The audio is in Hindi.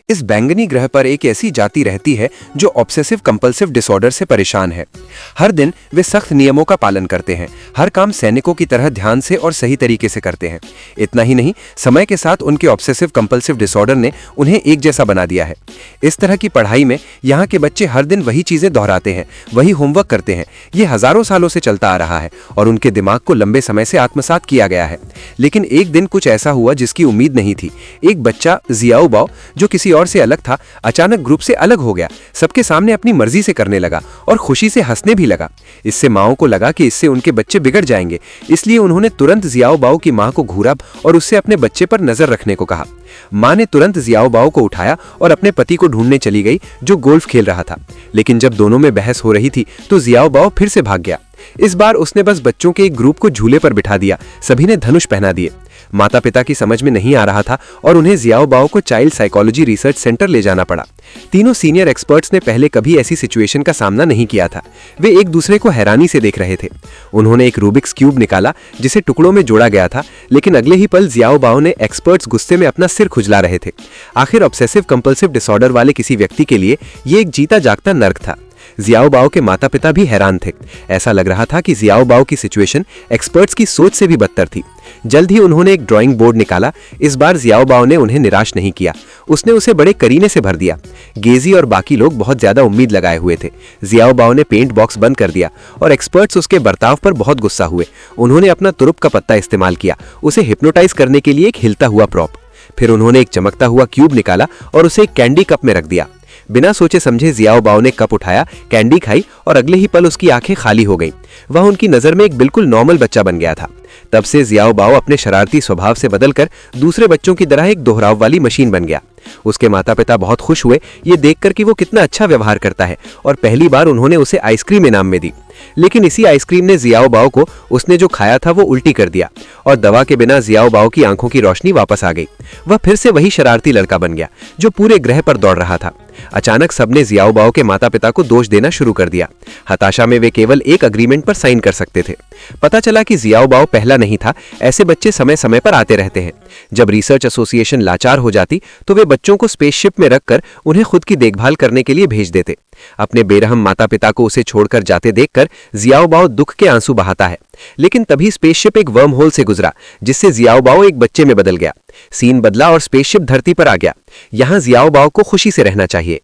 इस बैंगनी ग्रह पर एक ऐसी जाति रहती है जो ऑब्सेसिव कंपल्सिव डिसऑर्डर से परेशान है। हर दिन वे सख्त नियमों का पालन करते हैं, हर काम सैनिकों की तरह ध्यान से और सही तरीके से करते हैं। इतना ही नहीं, समय के साथ उनके ऑब्सेसिव कंपल्सिव डिसऑर्डर ने उन्हें एक जैसा बना दिया है। इस तरह की पढ़ाई में यहाँ के बच्चे हर दिन वही चीजें दोहराते हैं, वही होमवर्क करते हैं। ये हजारों सालों से चलता आ रहा है और उनके दिमाग को लंबे समय से आत्मसात किया गया है। लेकिन एक दिन कुछ ऐसा हुआ जिसकी उम्मीद नहीं थी। एक बच्चा जियाओ बाओ, जो किसी और से अलग था, अचानक ग्रुप से अलग हो गया, सबके सामने अपनी मर्जी से करने लगा और खुशी से हंसने भी लगा। इससे माओ को लगा कि इससे उनके बच्चे बिगड़ जाएंगे, इसलिए उन्होंने तुरंत जियाओ बाओ की मां को घूरा और उससे अपने बच्चे पर नजर रखने को कहा। मां ने तुरंत जियाओ बाओ को उठाया और अपने पति को ढूंढने चली गई, जो गोल्फ खेल रहा था। लेकिन जब दोनों में बहस हो रही थी तो जियाओ बाओ फिर से भाग गया। इस बार उसने बस बच्चों के एक ग्रुप को झूले पर बिठा दिया, सभी ने धनुष पहना दिए। माता पिता की समझ में नहीं आ रहा था और उन्हें जियाओ बाओ को चाइल्ड साइकोलॉजी रिसर्च सेंटर ले जाना पड़ा। तीनों सीनियर एक्सपर्ट्स ने पहले कभी ऐसी सिचुएशन का सामना नहीं किया था। वे एक दूसरे को हैरानी से देख रहे थे। उन्होंने एक रूबिक्स क्यूब निकाला जिसे टुकड़ों में जोड़ा गया था, लेकिन अगले ही पल जियाओ बाओ ने एक्सपर्ट्स गुस्से में अपना सिर खुजला रहे थे। आखिर ऑब्सेसिव कंपल्सिव डिसऑर्डर वाले किसी व्यक्ति के लिए ये एक जीता जागता नर्क था। जियाओ बाओ के माता पिता भी हैरान थे। ऐसा लग रहा था कि जियाओ बाओ की सिचुएशन एक्सपर्ट्स की सोच से भी बदतर थी। जल्द ही उन्होंने एक ड्राइंग बोर्ड निकाला। इस बार जियाओ बाओ ने उन्हें निराश नहीं किया, उसने उसे बड़े करीने से भर दिया। गेजी और बाकी लोग बहुत ज्यादा उम्मीद लगाए हुए थे। जियाओ बाओ ने पेंट बॉक्स बंद कर दिया और एक्सपर्ट्स उसके बर्ताव पर बहुत गुस्सा हुए। उन्होंने अपना तुरुप का पत्ता इस्तेमाल किया, उसे हिप्नोटाइज करने के लिए एक हिलता हुआ प्रॉप। फिर उन्होंने एक चमकता हुआ क्यूब निकाला और उसे एक कैंडी कप में रख दिया। बिना सोचे समझे जियाओ बाओ ने कप उठाया, कैंडी खाई और अगले ही पल उसकी आंखें खाली हो गईं। वह उनकी नजर में एक बिल्कुल नॉर्मल बच्चा बन गया था। तब से जियाओ बाओ अपने शरारती स्वभाव से बदलकर दूसरे बच्चों की तरह एक दोहराव वाली मशीन बन गया। उसके माता पिता बहुत खुश हुए ये देखकर कि वो कितना अच्छा व्यवहार करता है, और पहली बार उन्होंने उसे आइसक्रीम इनाम में दी। लेकिन इसी आइसक्रीम ने जियाओ बाओ को उसने जो खाया था वो उल्टी कर दिया और दवा के बिना जियाओ बाओ की आंखों की रोशनी वापस आ गई। वह फिर से वही शरारती लड़का बन गया जो पूरे ग्रह पर दौड़ रहा था। अचानक सबने जियाओ बाओ के माता पिता को दोष देना शुरू कर दिया। हताशा में वे केवल एक अग्रीमेंट पर साइन कर सकते थे। पता चला कि जियाओ बाओ पहला नहीं था, ऐसे बच्चे समय समय पर आते रहते हैं। जब रिसर्च एसोसिएशन लाचार हो जाती तो वे बच्चों को स्पेसशिप में रखकर उन्हें खुद की देखभाल करने के लिए भेज देते। अपने बेरहम माता पिता को उसे छोड़कर जाते देखकर जियाओ बाओ दुख के आंसू बहाता है। लेकिन तभी स्पेसशिप एक वर्म होल से गुजरा, जिससे जियाओ बाओ एक बच्चे में बदल गया। सीन बदला और स्पेसशिप धरती पर आ गया। यहाँ जियाओ बाओ को खुशी से रहना चाहिए।